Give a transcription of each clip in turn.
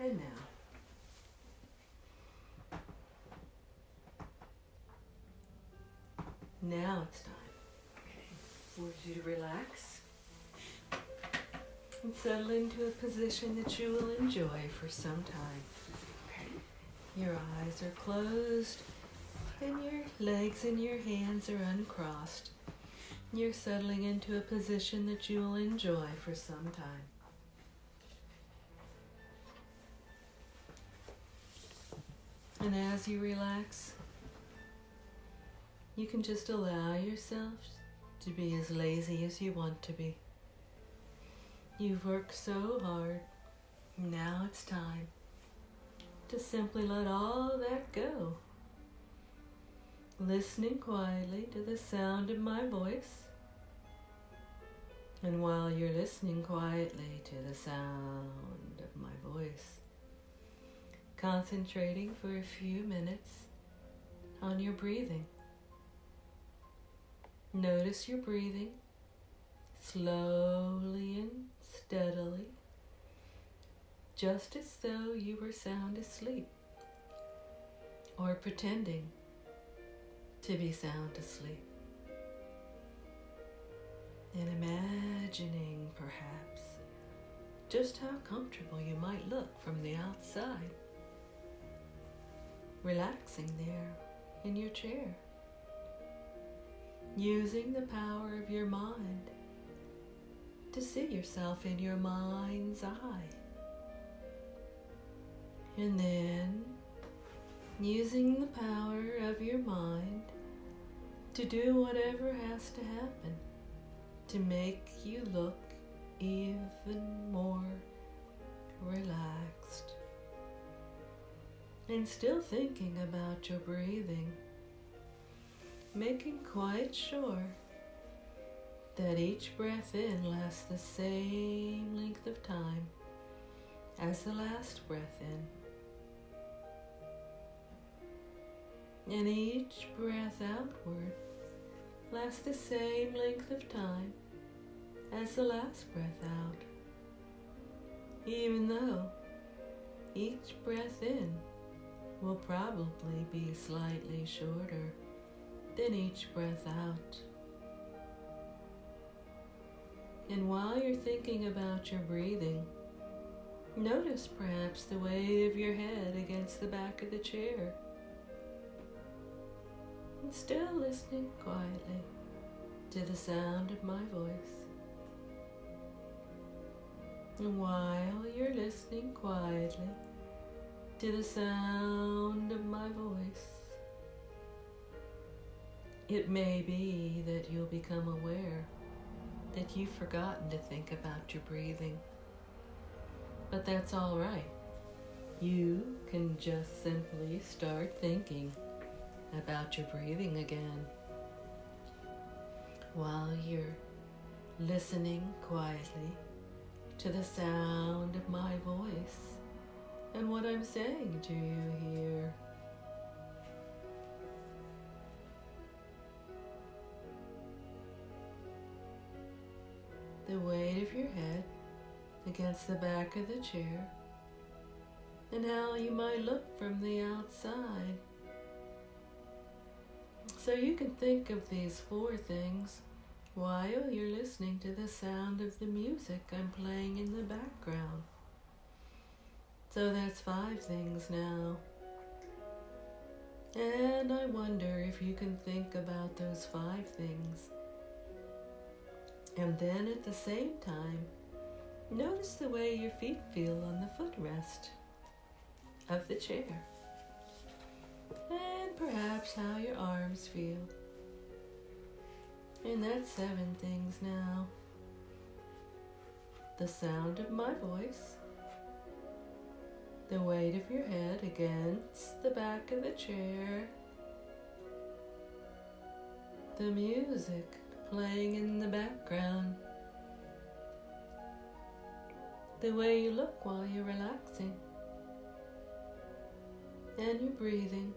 And now. Now it's time for you to relax and settle into a position that you will enjoy for some time. Your eyes are closed and your legs and your hands are uncrossed. You're settling into a position that you will enjoy for some time. And as you relax, you can just allow yourself to be as lazy as you want to be. You've worked so hard. Now it's time to simply let all that go. Listening quietly to the sound of my voice. And while you're listening quietly to the sound of my voice, concentrating for a few minutes on your breathing. Notice your breathing slowly and steadily, just as though you were sound asleep or pretending to be sound asleep. And imagining, perhaps, just how comfortable you might look from the outside, relaxing there in your chair, using the power of your mind to see yourself in your mind's eye. And then, using the power of your mind to do whatever has to happen to make you look even more relaxed. And still thinking about your breathing, making quite sure that each breath in lasts the same length of time as the last breath in. And each breath outward lasts the same length of time as the last breath out, even though each breath in will probably be slightly shorter than each breath out. And while you're thinking about your breathing, notice perhaps the weight of your head against the back of the chair. And still listening quietly to the sound of my voice. And while you're listening quietly to the sound of my voice, it may be that you'll become aware that you've forgotten to think about your breathing. But that's all right. You can just simply start thinking about your breathing again while you're listening quietly to the sound of my voice and what I'm saying to you here. The weight of your head against the back of the chair and how you might look from the outside. So you can think of these 4 things while you're listening to the sound of the music I'm playing in the background. So that's 5 things now. And I wonder if you can think about those 5 things. And then at the same time, notice the way your feet feel on the footrest of the chair. And perhaps how your arms feel. And that's 7 things now. The sound of my voice, the weight of your head against the back of the chair, the music playing in the background, the way you look while you're relaxing, and your breathing,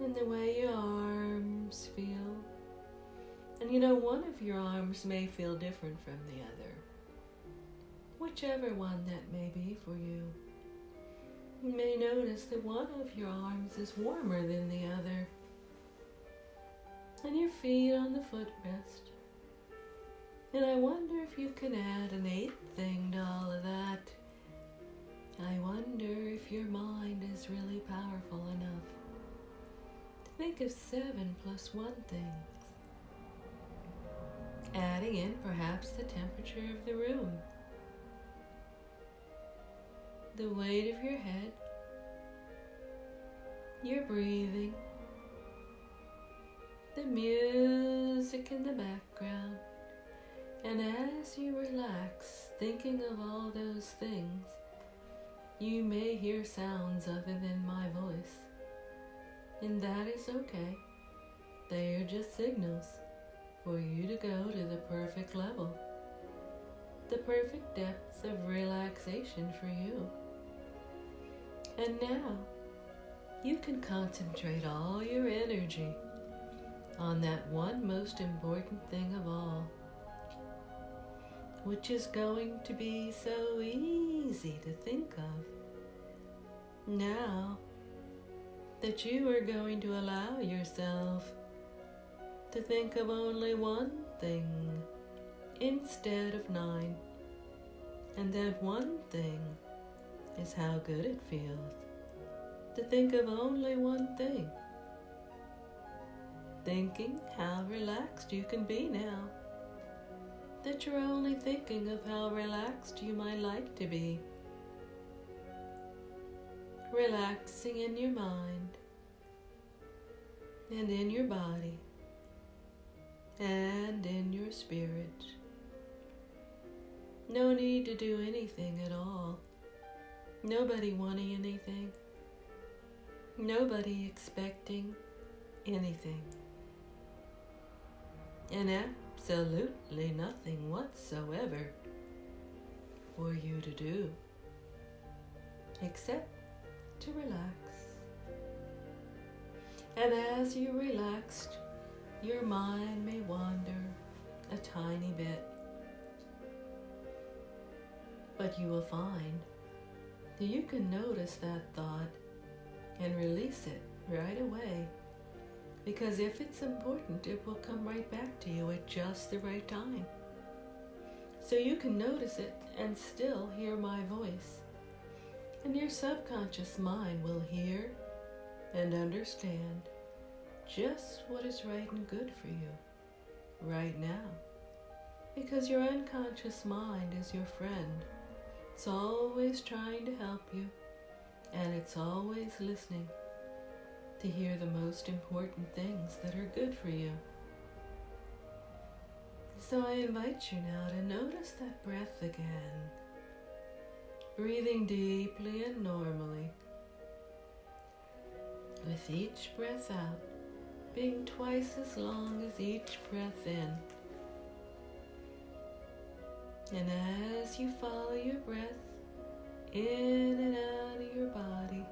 and the way your arms feel. And you know, one of your arms may feel different from the other. whichever one that may be for you. You may notice that one of your arms is warmer than the other, and your feet on the footrest. And I wonder if you can add an eighth thing to all of that. I wonder if your mind is really powerful enough to think of 7 plus 1 things. Adding in perhaps the temperature of the room, the weight of your head, your breathing, the music in the background. And as you relax, thinking of all those things, you may hear sounds other than my voice. And that is okay. They are just signals for you to go to the perfect level, the perfect depths of relaxation for you. And now, you can concentrate all your energy on that one most important thing of all, which is going to be so easy to think of. Now that you are going to allow yourself to think of only one thing instead of 9. And that one thing is how good it feels to think of only one thing. Thinking how relaxed you can be now, that you're only thinking of how relaxed you might like to be. Relaxing in your mind and in your body and in your spirit. No need to do anything at all. Nobody wanting anything. Nobody expecting anything. And absolutely nothing whatsoever for you to do except to relax. And as you relaxed, your mind may wander a tiny bit, but you will find that you can notice that thought and release it right away. Because if it's important, it will come right back to you at just the right time. So you can notice it and still hear my voice. And your subconscious mind will hear and understand just what is right and good for you right now. Because your unconscious mind is your friend. It's always trying to help you, and it's always listening to hear the most important things that are good for you. So I invite you now to notice that breath again. Breathing deeply and normally. With each breath out being twice as long as each breath in. And as you follow your breath in and out of your body,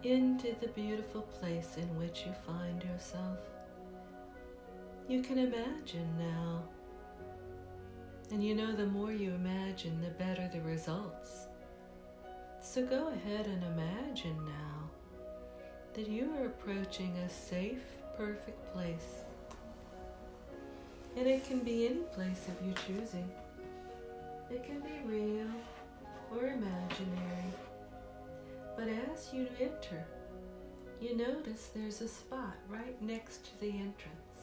into the beautiful place in which you find yourself, you can imagine now. And you know, the more you imagine, the better the results. So go ahead and imagine now that you are approaching a safe, perfect place. And it can be any place of your choosing. It can be real or imaginary. But as you enter, you notice there's a spot right next to the entrance.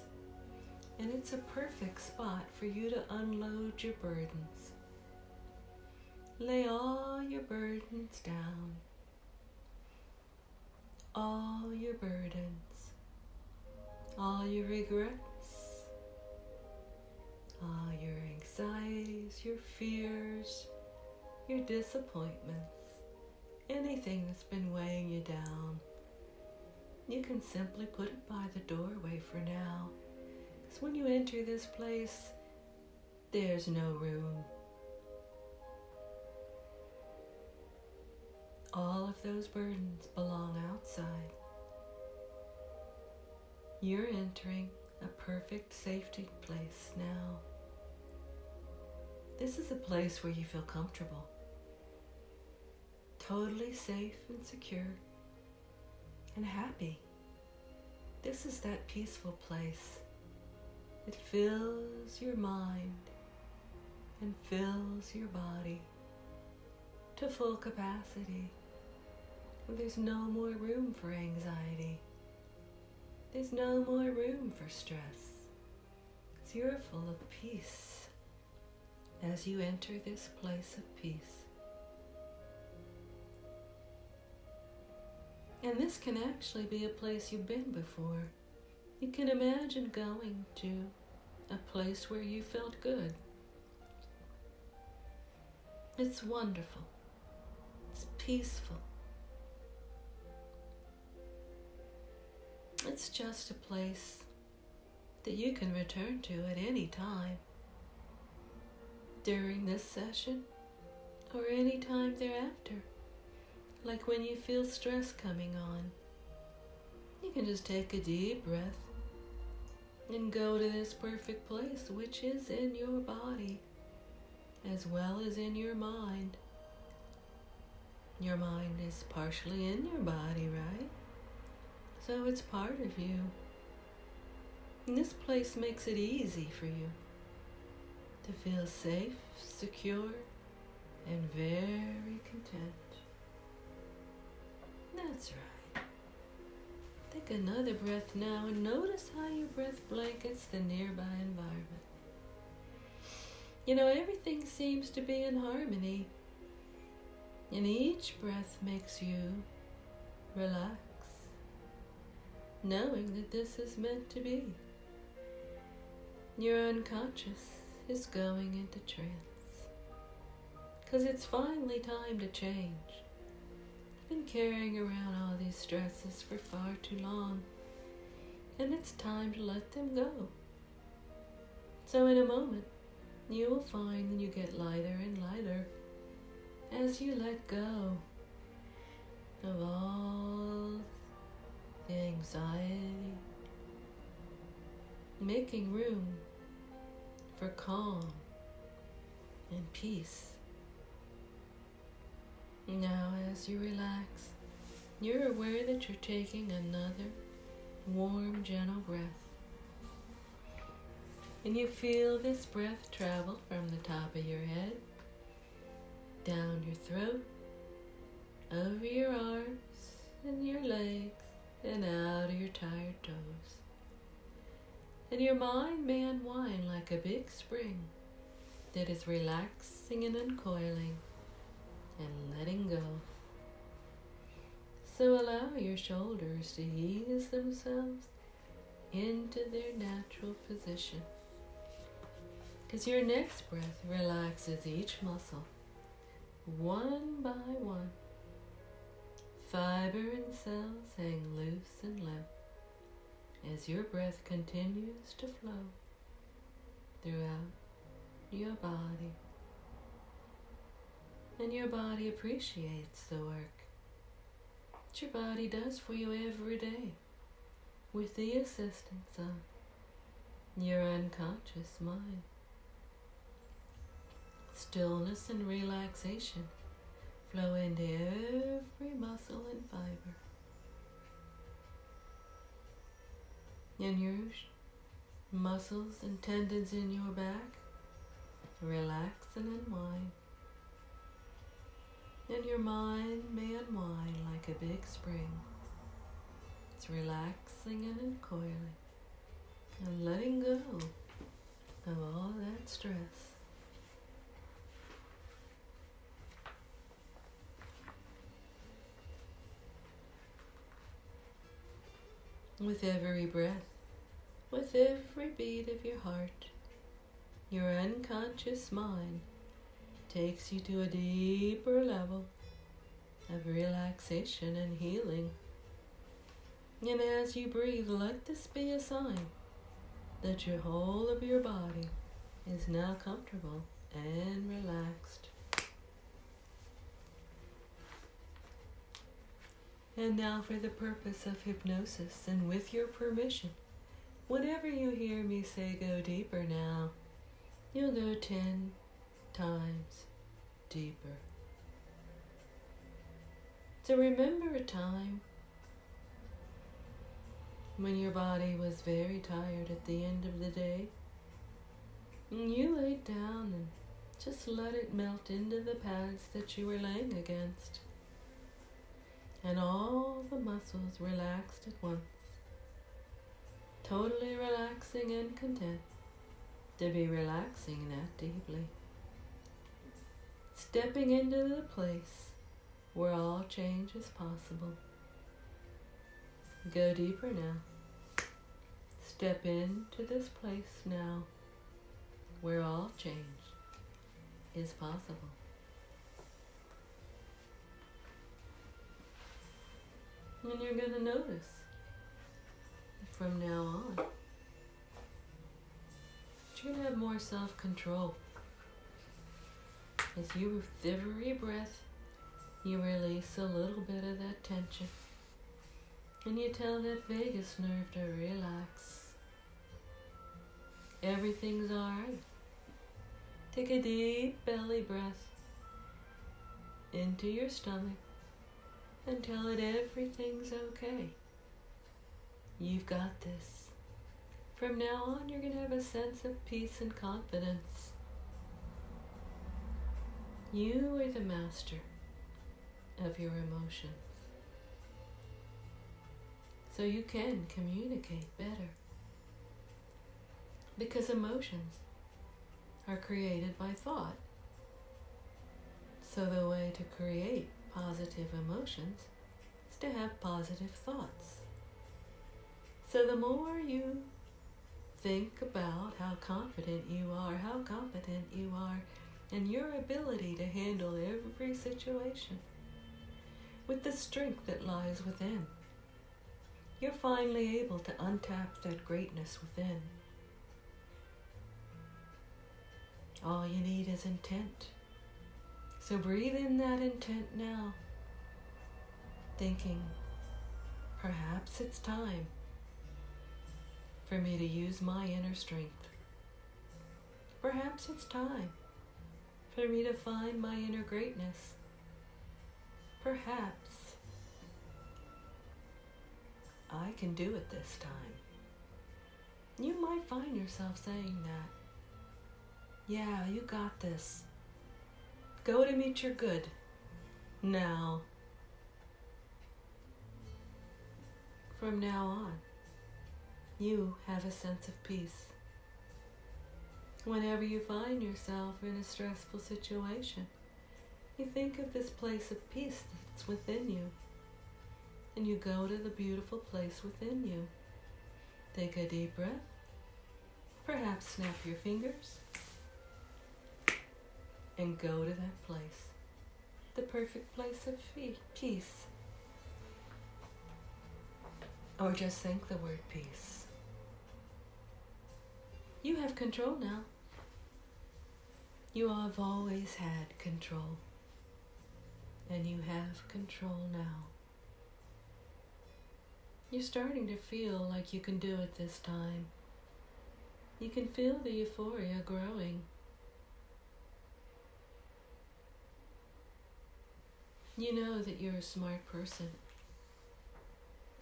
And it's a perfect spot for you to unload your burdens. Lay all your burdens down. All your burdens. All your regrets. All your anxieties, your fears, your disappointments. Anything that's been weighing you down. You can simply put it by the doorway for now. Because when you enter this place, there's no room. All of those burdens belong outside. You're entering a perfect safety place now. This is a place where you feel comfortable, totally safe and secure, and happy. This is that peaceful place. It fills your mind and fills your body to full capacity. There's no more room for anxiety. There's no more room for stress. 'Cause you're full of peace as you enter this place of peace. And this can actually be a place you've been before. You can imagine going to a place where you felt good. It's wonderful. It's peaceful. It's just a place that you can return to at any time during this session or any time thereafter. Like when you feel stress coming on, you can just take a deep breath and go to this perfect place, which is in your body as well as in your mind. Your mind is partially in your body, right? So it's part of you. And this place makes it easy for you to feel safe, secure, and very content. That's right. Take another breath now and notice how your breath blankets the nearby environment. You know, everything seems to be in harmony, and each breath makes you relax, knowing that this is meant to be. Your unconscious is going into trance, because it's finally time to change. You've been carrying around all these stresses for far too long, and it's time to let them go. So in a moment, you will find that you get lighter and lighter as you let go of all the anxiety, making room for calm and peace. Now, as you relax, you're aware that you're taking another warm, gentle breath. And you feel this breath travel from the top of your head, down your throat, over your arms and your legs, and out of your tired toes. And your mind may unwind like a big spring that is relaxing and uncoiling and letting go. So allow your shoulders to ease themselves into their natural position, because your next breath relaxes each muscle, one by one. Fiber and cells hang loose and limp as your breath continues to flow throughout your body. And your body appreciates the work that your body does for you every day with the assistance of your unconscious mind. Stillness and relaxation flow into every muscle and fiber. And your muscles and tendons in your back relax and unwind. And your mind may unwind like a big spring. It's relaxing and uncoiling and letting go of all that stress. With every breath, with every beat of your heart, your unconscious mind takes you to a deeper level of relaxation and healing. And as you breathe, let this be a sign that your whole of your body is now comfortable and relaxed. And now for the purpose of hypnosis, and with your permission, whenever you hear me say go deeper now, you'll go 10, times deeper. So remember a time when your body was very tired at the end of the day, and you laid down and just let it melt into the pads that you were laying against, and all the muscles relaxed at once, totally relaxing and content to be relaxing that deeply, stepping into the place where all change is possible. Go deeper now. Step into this place now where all change is possible. And you're going to notice from now on that you're going to have more self-control. As you, with every breath, you release a little bit of that tension. And you tell that vagus nerve to relax. Everything's alright. Take a deep belly breath into your stomach and tell it everything's okay. You've got this. From now on, you're going to have a sense of peace and confidence. You are the master of your emotions. So you can communicate better. Because emotions are created by thought. So the way to create positive emotions is to have positive thoughts. So the more you think about how confident you are, how competent you are, and your ability to handle every situation with the strength that lies within, you're finally able to untap that greatness within. All you need is intent. So breathe in that intent now, thinking, perhaps it's time for me to use my inner strength. Perhaps it's time for me to find my inner greatness. Perhaps I can do it this time. You might find yourself saying that. Yeah, you got this. Go to meet your good. Now. From now on, you have a sense of peace. Whenever you find yourself in a stressful situation, you think of this place of peace that's within you. And you go to the beautiful place within you. Take a deep breath. Perhaps snap your fingers. And go to that place. The perfect place of peace. Or just think the word peace. You have control now. You have always had control. And you have control now. You're starting to feel like you can do it this time. You can feel the euphoria growing. You know that you're a smart person.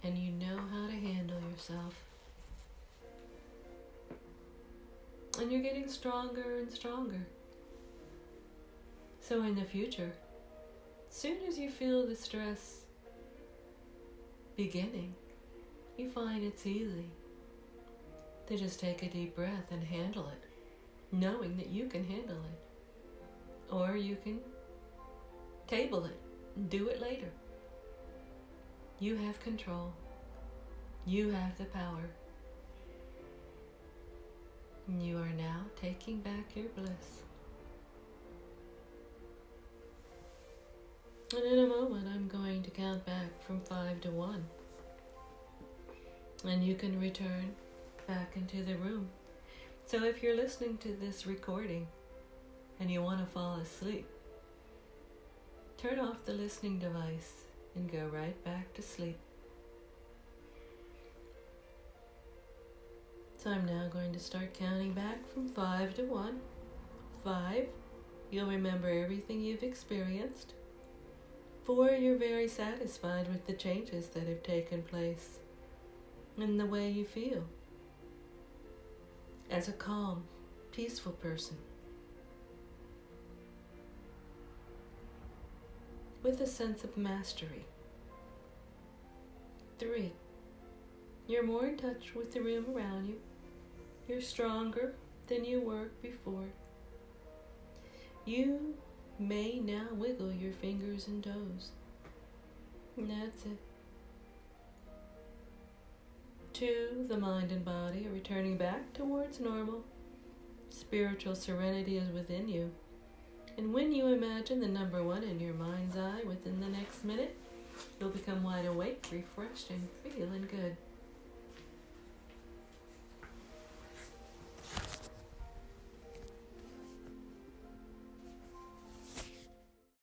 And you know how to handle yourself. And you're getting stronger and stronger. So in the future, as soon as you feel the stress beginning, you find it's easy to just take a deep breath and handle it, knowing that you can handle it. Or you can table it and do it later. You have control. You have the power. And you are now taking back your bliss. And in a moment, I'm going to count back from 5 to 1. And you can return back into the room. So if you're listening to this recording and you want to fall asleep, turn off the listening device and go right back to sleep. So I'm now going to start counting back from 5 to 1. 5, you'll remember everything you've experienced. 4, you're very satisfied with the changes that have taken place and the way you feel as a calm, peaceful person with a sense of mastery. 3, you're more in touch with the room around you. You're stronger than you were before. You may now wiggle your fingers and toes. And that's it. 2, the mind and body are returning back towards normal. Spiritual serenity is within you. And when you imagine the number 1 in your mind's eye within the next minute, you'll become wide awake, refreshed, and feeling good.